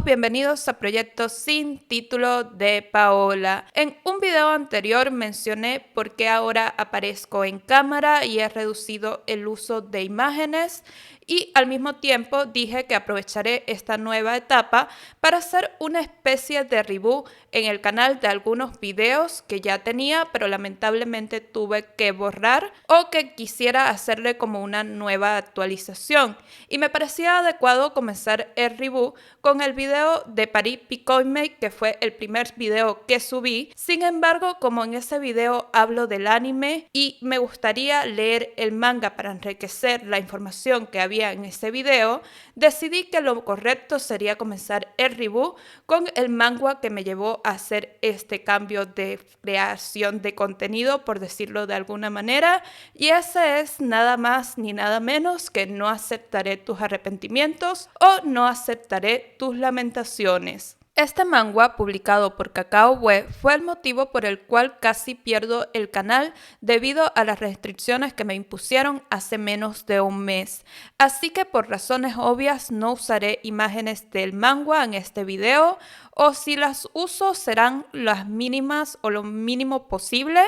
bienvenidos a Proyecto Sin Título de Paola. En un video anterior mencioné por qué ahora aparezco en cámara y he reducido el uso de imágenes y al mismo tiempo dije que aprovecharé esta nueva etapa para hacer una especie de reboot en el canal de algunos videos que ya tenía pero lamentablemente tuve que borrar o que quisiera hacerle como una nueva actualización y me parecía adecuado comenzar el reboot con el video de Paris Picoime, que fue el primer video que subí. Sin embargo, como en ese video hablo del anime y me gustaría leer el manga para enriquecer la información que había en ese video, decidí que lo correcto sería comenzar el reboot con el manga que me llevó a hacer este cambio de creación de contenido, por decirlo de alguna manera, y ese es nada más ni nada menos que No aceptaré tus arrepentimientos o No aceptaré tus lamentaciones. Este manga, publicado por Kakao Web, fue el motivo por el cual casi pierdo el canal debido a las restricciones que me impusieron hace menos de un mes. Así que por razones obvias no usaré imágenes del manga en este video, o si las uso serán las mínimas o lo mínimo posible.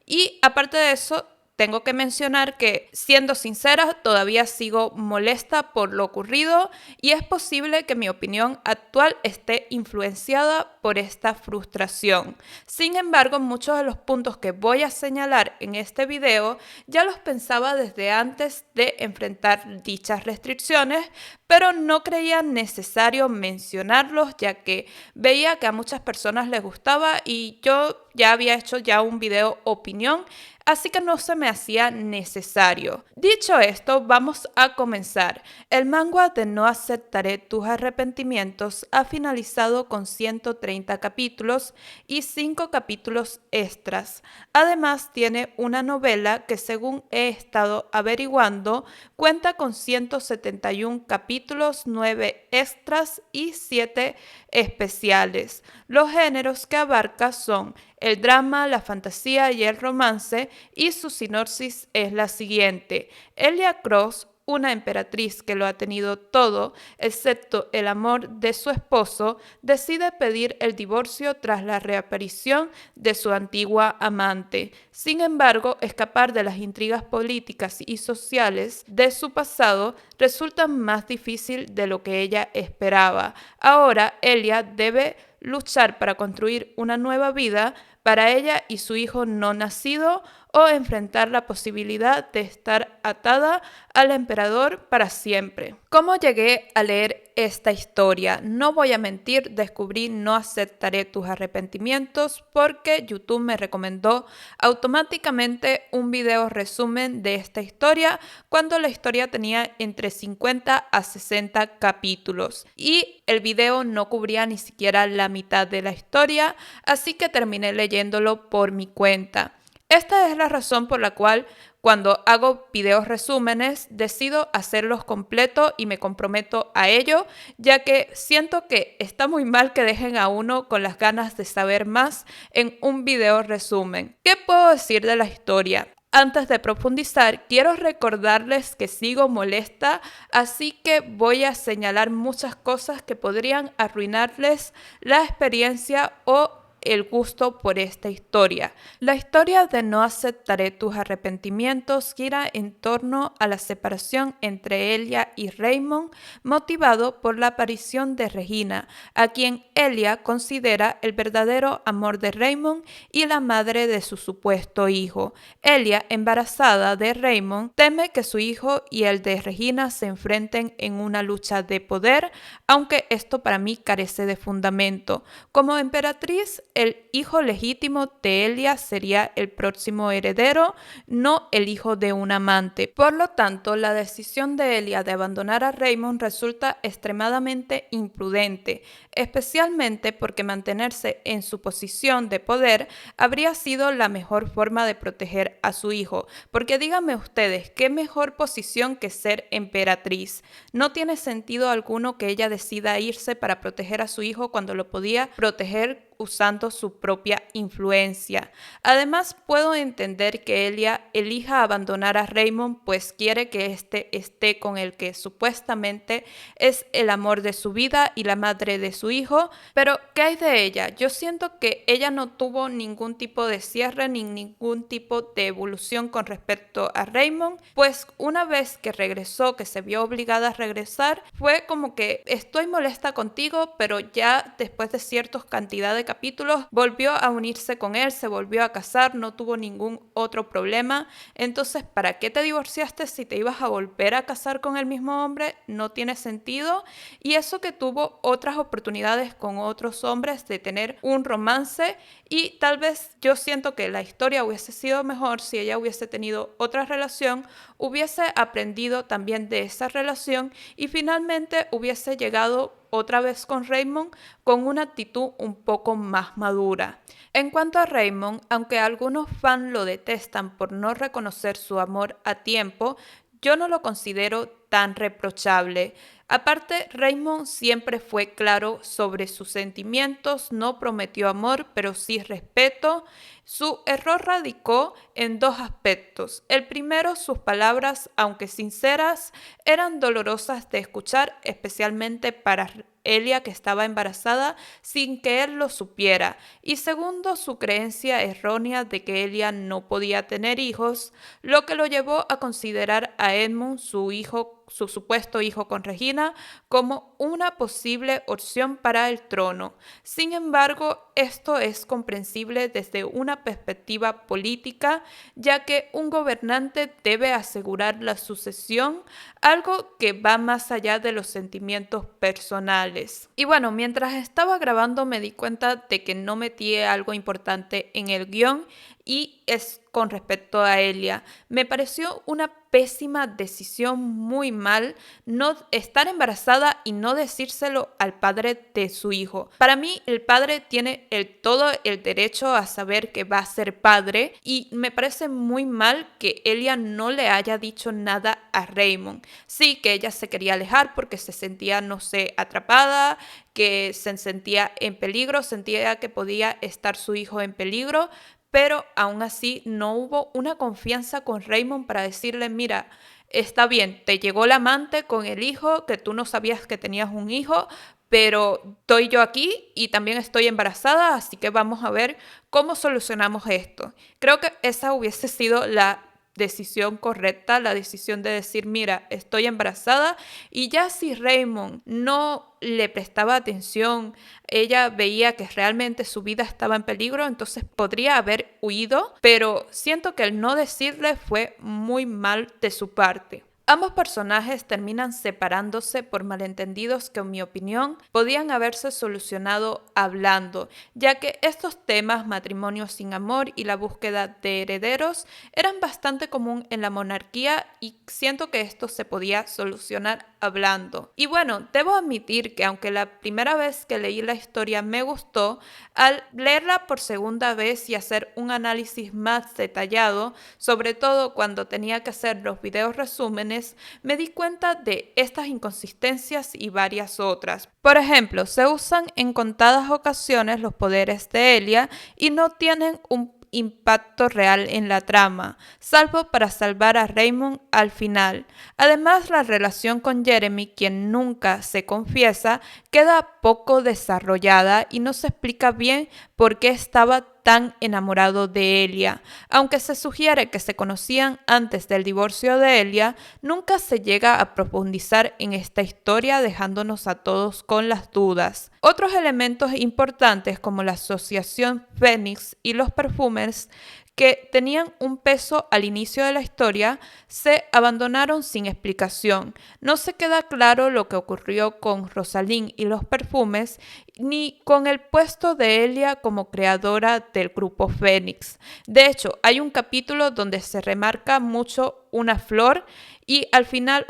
Y aparte de eso, tengo que mencionar que, siendo sincera, todavía sigo molesta por lo ocurrido y es posible que mi opinión actual esté influenciada por esta frustración. Sin embargo, muchos de los puntos que voy a señalar en este video ya los pensaba desde antes de enfrentar dichas restricciones, pero no creía necesario mencionarlos ya que veía que a muchas personas les gustaba y yo ya había hecho un video opinión, así que no se me hacía necesario. Dicho esto, vamos a comenzar. El manga de No aceptaré tus arrepentimientos ha finalizado con 130 capítulos y 5 capítulos extras. Además, tiene una novela que, según he estado averiguando, cuenta con 171 capítulos, 9 extras y 7 especiales. Los géneros que abarca son el drama, la fantasía y el romance, y su sinopsis es la siguiente. Elia Cross, una emperatriz que lo ha tenido todo, excepto el amor de su esposo, decide pedir el divorcio tras la reaparición de su antigua amante. Sin embargo, escapar de las intrigas políticas y sociales de su pasado resulta más difícil de lo que ella esperaba. Ahora, Elia debe luchar para construir una nueva vida para ella y su hijo no nacido, o enfrentar la posibilidad de estar atada al emperador para siempre. ¿Cómo llegué a leer esta historia? No voy a mentir, descubrí No aceptaré tus arrepentimientos porque YouTube me recomendó automáticamente un video resumen de esta historia cuando la historia tenía entre 50 a 60 capítulos y el video no cubría ni siquiera la mitad de la historia, así que terminé leyéndolo por mi cuenta. Esta es la razón por la cual cuando hago videos resúmenes decido hacerlos completos y me comprometo a ello, ya que siento que está muy mal que dejen a uno con las ganas de saber más en un video resumen. ¿Qué puedo decir de la historia? Antes de profundizar, quiero recordarles que sigo molesta, así que voy a señalar muchas cosas que podrían arruinarles la experiencia o el gusto por esta historia. La historia de No aceptaré tus arrepentimientos gira en torno a la separación entre Elia y Raymond, motivado por la aparición de Regina, a quien Elia considera el verdadero amor de Raymond y la madre de su supuesto hijo. Elia, embarazada de Raymond, teme que su hijo y el de Regina se enfrenten en una lucha de poder, aunque esto para mí carece de fundamento. Como emperatriz, el hijo legítimo de Elia sería el próximo heredero, no el hijo de un amante. Por lo tanto, la decisión de Elia de abandonar a Raymond resulta extremadamente imprudente, especialmente porque mantenerse en su posición de poder habría sido la mejor forma de proteger a su hijo. Porque díganme ustedes, ¿qué mejor posición que ser emperatriz? No tiene sentido alguno que ella decida irse para proteger a su hijo cuando lo podía proteger usando su propia influencia. Además, puedo entender que Elia elija abandonar a Raymond, pues quiere que éste esté con el que supuestamente es el amor de su vida y la madre de su hijo. Pero, ¿qué hay de ella? Yo siento que ella no tuvo ningún tipo de cierre ni ningún tipo de evolución con respecto a Raymond, pues una vez que regresó, que se vio obligada a regresar, fue como que estoy molesta contigo, pero ya después de cierta cantidad de capítulos volvió a unirse con él, se volvió a casar, no tuvo ningún otro problema. Entonces, ¿para qué te divorciaste si te ibas a volver a casar con el mismo hombre? No tiene sentido. Y eso que tuvo otras oportunidades con otros hombres de tener un romance, y tal vez yo siento que la historia hubiese sido mejor si ella hubiese tenido otra relación, hubiese aprendido también de esa relación y finalmente hubiese llegado otra vez con Raymond con una actitud un poco más madura. En cuanto a Raymond, aunque algunos fans lo detestan por no reconocer su amor a tiempo, yo no lo considero tan reprochable. Aparte, Raymond siempre fue claro sobre sus sentimientos, no prometió amor, pero sí respeto. Su error radicó en dos aspectos. El primero, sus palabras, aunque sinceras, eran dolorosas de escuchar, especialmente para Elia, que estaba embarazada sin que él lo supiera. Y segundo, su creencia errónea de que Elia no podía tener hijos, lo que lo llevó a considerar a Edmund, su supuesto hijo con Regina, como una posible opción para el trono. Sin embargo, esto es comprensible desde una perspectiva política, ya que un gobernante debe asegurar la sucesión, algo que va más allá de los sentimientos personales. Y bueno, mientras estaba grabando me di cuenta de que no metí algo importante en el guión, y es con respecto a Elia. Me pareció una pésima decisión, muy mal, no estar embarazada y no decírselo al padre de su hijo. Para mí, el padre tiene todo el derecho a saber que va a ser padre, y me parece muy mal que Elia no le haya dicho nada a Raymond. Sí, que ella se quería alejar porque se sentía, no sé, atrapada, que se sentía en peligro, sentía que podía estar su hijo en peligro, pero aún así no hubo una confianza con Raymond para decirle, mira, está bien, te llegó la amante con el hijo, que tú no sabías que tenías un hijo, pero estoy yo aquí y también estoy embarazada, así que vamos a ver cómo solucionamos esto. Creo que esa hubiese sido la decisión correcta, la decisión de decir, mira, estoy embarazada, y ya si Raymond no le prestaba atención, ella veía que realmente su vida estaba en peligro, entonces podría haber huido, pero siento que el no decirle fue muy mal de su parte. Ambos personajes terminan separándose por malentendidos que, en mi opinión, podían haberse solucionado hablando, ya que estos temas, matrimonio sin amor y la búsqueda de herederos, eran bastante común en la monarquía, y siento que esto se podía solucionar hablando. Y bueno, debo admitir que aunque la primera vez que leí la historia me gustó, al leerla por segunda vez y hacer un análisis más detallado, sobre todo cuando tenía que hacer los videos resúmenes, me di cuenta de estas inconsistencias y varias otras. Por ejemplo, se usan en contadas ocasiones los poderes de Elia y no tienen un impacto real en la trama, salvo para salvar a Raymond al final. Además, la relación con Jeremy, quien nunca se confiesa, queda poco desarrollada y no se explica bien por qué estaba tan enamorado de Elia. Aunque se sugiere que se conocían antes del divorcio de Elia, nunca se llega a profundizar en esta historia, dejándonos a todos con las dudas. Otros elementos importantes, como la asociación Phoenix y los perfumes, que tenían un peso al inicio de la historia, se abandonaron sin explicación. No se queda claro lo que ocurrió con Rosalind y los perfumes, ni con el puesto de Elia como creadora del grupo Phoenix. De hecho, hay un capítulo donde se remarca mucho una flor y al final,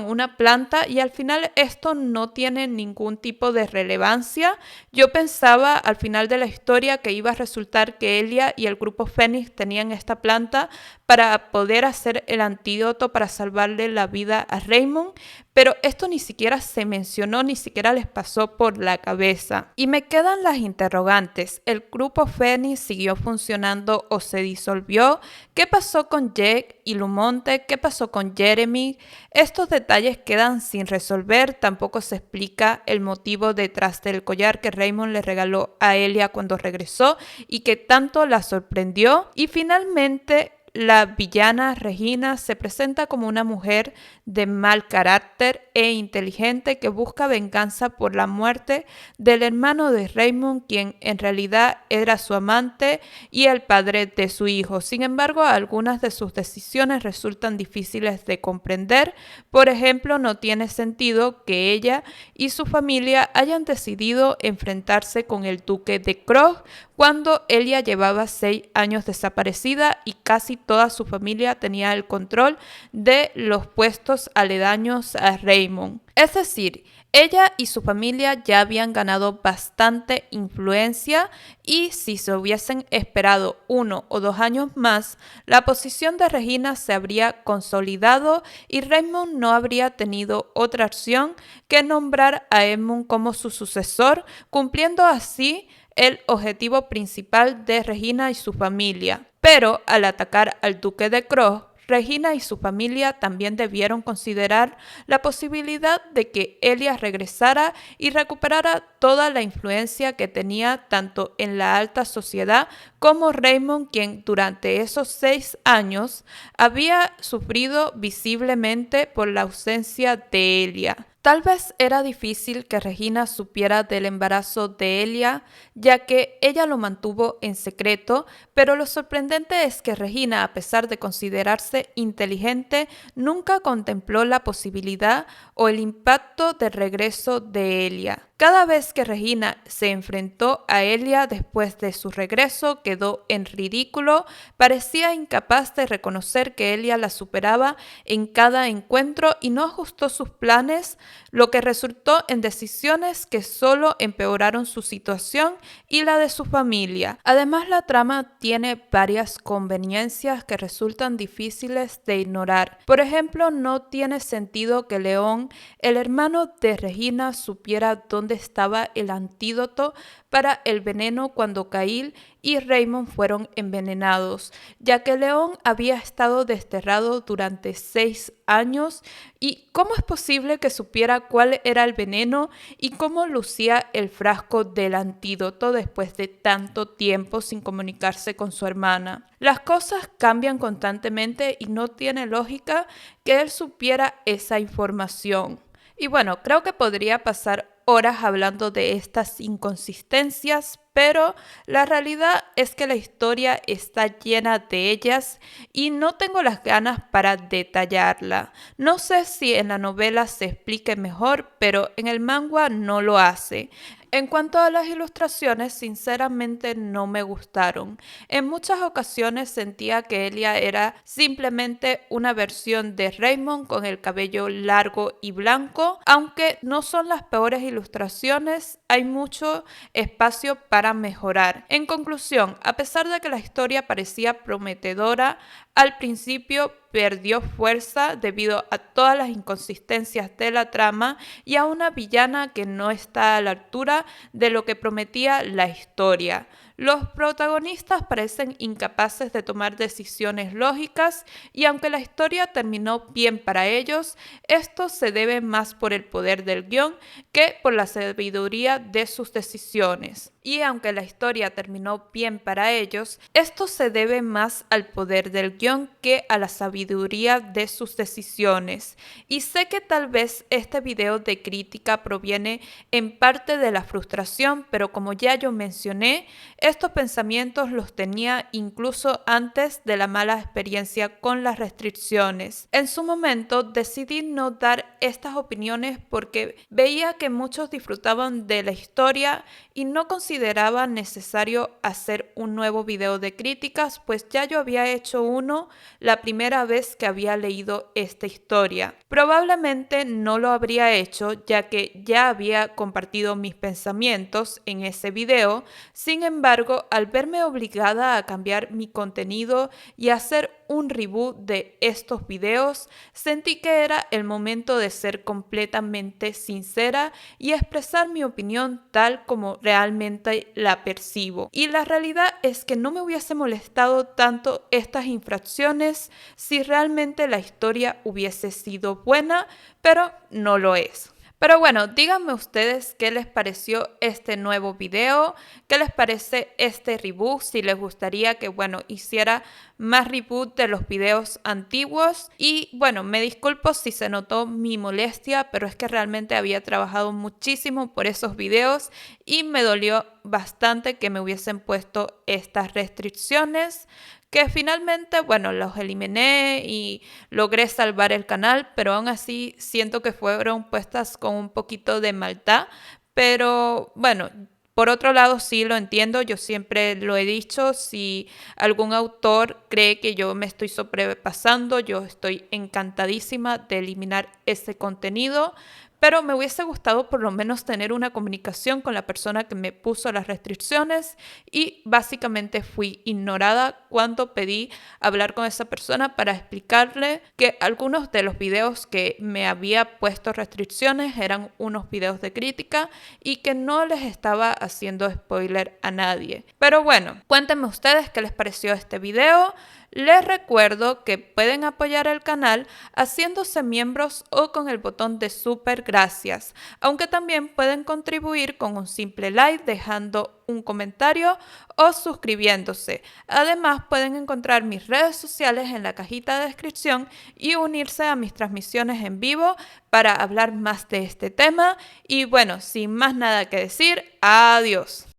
una planta, y al final esto no tiene ningún tipo de relevancia. Yo pensaba al final de la historia que iba a resultar que Elia y el grupo Phoenix tenían esta planta para poder hacer el antídoto para salvarle la vida a Raymond, pero esto ni siquiera se mencionó, ni siquiera les pasó por la cabeza. Y me quedan las interrogantes. ¿El grupo Phoenix siguió funcionando o se disolvió? ¿Qué pasó con Jake y Lumonte? ¿Qué pasó con Jeremy? Estos detalles quedan sin resolver. Tampoco se explica el motivo detrás del collar que Raymond le regaló a Elia cuando regresó y que tanto la sorprendió. Y finalmente, la villana Regina se presenta como una mujer de mal carácter e inteligente que busca venganza por la muerte del hermano de Raymond, quien en realidad era su amante y el padre de su hijo. Sin embargo, algunas de sus decisiones resultan difíciles de comprender. Por ejemplo, no tiene sentido que ella y su familia hayan decidido enfrentarse con el duque de Krog cuando Elia llevaba 6 años desaparecida y casi toda su familia tenía el control de los puestos aledaños a Raymond. Es decir, ella y su familia ya habían ganado bastante influencia y si se hubiesen esperado 1 o 2 años más, la posición de Regina se habría consolidado y Raymond no habría tenido otra opción que nombrar a Edmund como su sucesor, cumpliendo así el objetivo principal de Regina y su familia. Pero al atacar al duque de Krog, Regina y su familia también debieron considerar la posibilidad de que Elia regresara y recuperara toda la influencia que tenía tanto en la alta sociedad como Raymond, quien durante esos 6 años había sufrido visiblemente por la ausencia de Elia. Tal vez era difícil que Regina supiera del embarazo de Elia, ya que ella lo mantuvo en secreto, pero lo sorprendente es que Regina, a pesar de considerarse inteligente, nunca contempló la posibilidad o el impacto del regreso de Elia. Cada vez que Regina se enfrentó a Elia después de su regreso, quedó en ridículo, parecía incapaz de reconocer que Elia la superaba en cada encuentro y no ajustó sus planes, lo que resultó en decisiones que solo empeoraron su situación y la de su familia. Además, la trama tiene varias conveniencias que resultan difíciles de ignorar. Por ejemplo, no tiene sentido que León, el hermano de Regina, supiera dónde estaba el antídoto para el veneno cuando Kyle y Raymond fueron envenenados, ya que León había estado desterrado durante 6 años. ¿Y cómo es posible que supiera cuál era el veneno y cómo lucía el frasco del antídoto después de tanto tiempo sin comunicarse con su hermana? Las cosas cambian constantemente y no tiene lógica que él supiera esa información. Y bueno, creo que podría pasar horas hablando de estas inconsistencias, pero la realidad es que la historia está llena de ellas y no tengo las ganas para detallarla. No sé si en la novela se explique mejor, pero en el manga no lo hace. En cuanto a las ilustraciones, sinceramente no me gustaron. En muchas ocasiones sentía que Elia era simplemente una versión de Raymond con el cabello largo y blanco. Aunque no son las peores ilustraciones, hay mucho espacio para mejorar. En conclusión, a pesar de que la historia parecía prometedora, al principio perdió fuerza debido a todas las inconsistencias de la trama y a una villana que no está a la altura de lo que prometía la historia. Los protagonistas parecen incapaces de tomar decisiones lógicas y aunque la historia terminó bien para ellos, esto se debe más por el poder del guión que por la sabiduría de sus decisiones. Y aunque la historia terminó bien para ellos, esto se debe más al poder del guión que a la sabiduría de sus decisiones. Y sé que tal vez este video de crítica proviene en parte de la frustración, pero como ya yo mencioné, estos pensamientos los tenía incluso antes de la mala experiencia con las restricciones. En su momento decidí no dar estas opiniones porque veía que muchos disfrutaban de la historia y no consideraba necesario hacer un nuevo video de críticas, pues ya yo había hecho uno la primera vez que había leído esta historia. Probablemente no lo habría hecho ya que ya había compartido mis pensamientos en ese video. Sin embargo, embargo, al verme obligada a cambiar mi contenido y hacer un reboot de estos videos, sentí que era el momento de ser completamente sincera y expresar mi opinión tal como realmente la percibo. Y la realidad es que no me hubiese molestado tanto estas infracciones si realmente la historia hubiese sido buena, pero no lo es. Pero bueno, díganme ustedes qué les pareció este nuevo video, qué les parece este reboot, si les gustaría que, bueno, hiciera más reboot de los videos antiguos. Y bueno, me disculpo si se notó mi molestia, pero es que realmente había trabajado muchísimo por esos videos y me dolió bastante que me hubiesen puesto estas restricciones, que finalmente, bueno, los eliminé y logré salvar el canal, pero aún así siento que fueron puestas con un poquito de maldad. Pero bueno, por otro lado sí lo entiendo, yo siempre lo he dicho, si algún autor cree que yo me estoy sobrepasando, yo estoy encantadísima de eliminar ese contenido. Pero me hubiese gustado por lo menos tener una comunicación con la persona que me puso las restricciones y básicamente fui ignorada cuando pedí hablar con esa persona para explicarle que algunos de los videos que me había puesto restricciones eran unos videos de crítica y que no les estaba haciendo spoiler a nadie. Pero bueno, cuéntenme ustedes qué les pareció este video. Les recuerdo que pueden apoyar el canal haciéndose miembros o con el botón de super gracias, aunque también pueden contribuir con un simple like, dejando un comentario o suscribiéndose. Además, pueden encontrar mis redes sociales en la cajita de descripción y unirse a mis transmisiones en vivo para hablar más de este tema. Y bueno, sin más nada que decir, adiós.